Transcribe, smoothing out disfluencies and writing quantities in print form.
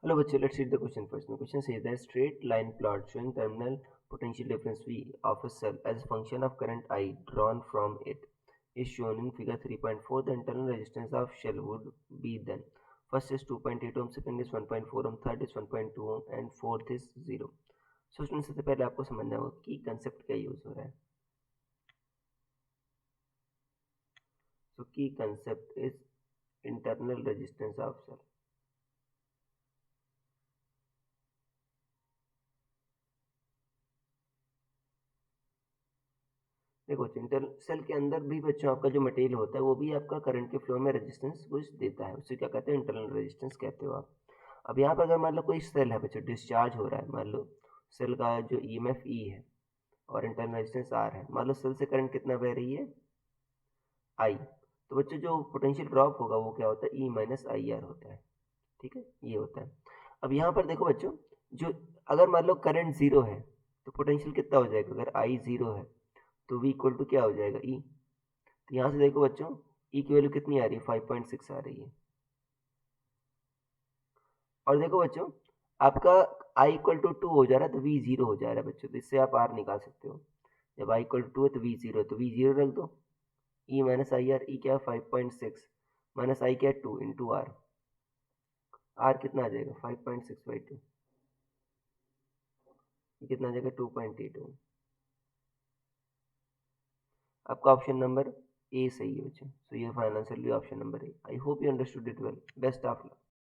Hello, bachcho. Let's read the question first. The question says that straight line plot showing terminal potential difference V of a cell as a function of current I drawn from it is shown in figure 3.4. The internal resistance of shell would be then. First is 2.8 ohm, second is 1.4 ohm, third is 1.2 ohm and fourth is 0. So student सबसे पहले आपको समझना होगा कि concept क्या use हो रहा है. So key concept is internal resistance of cell. देखो इंटर सेल के अंदर भी बच्चों आपका जो मटेरियल होता है वो भी आपका करंट के फ्लो में रेजिस्टेंस कुछ देता है, उसे क्या कहते हैं, इंटरनल रेजिस्टेंस कहते हो आप. अब यहाँ पर अगर मान लो कोई सेल है बच्चों, डिस्चार्ज हो रहा है, मान लो सेल का जो ईएमएफ ई है और इंटरनल रेजिस्टेंस आर है, मान लो सेल से करंट कितना बह रही है, आई. तो बच्चों जो पोटेंशियल ड्रॉप होगा वो क्या होता है, ई माइनस आई आर होता है. ठीक है, ये होता है. अब यहाँ पर देखो बच्चों, जो अगर मान लो करंट जीरो है तो पोटेंशियल कितना हो जाएगा, अगर आई जीरो है तो v इक्वल टू क्या हो जाएगा, ई. तो यहाँ से देखो बच्चों, ई की वैल्यू कितनी आ रही है, 5.6 आ रही है. और देखो बच्चों, आपका i इक्वल टू 2 हो जा रहा है तो v जीरो हो जा रहा है बच्चों, तो इससे आप r निकाल सकते हो. जब i इक्वल टू 2 है तो v जीरो है, तो v जीरो रख दो. e माइनस आई आर, ई क्या है 5.6 माइनस आई क्या है 2 इंटू आर. आर कितना आ जाएगा 5.6/2, कितना आ जाएगा 2.8 ओम. आपका ऑप्शन नंबर ए सही है बच्चों. सो ये फाइनल आंसर भी option number A. I hope you understood it well. Best of luck.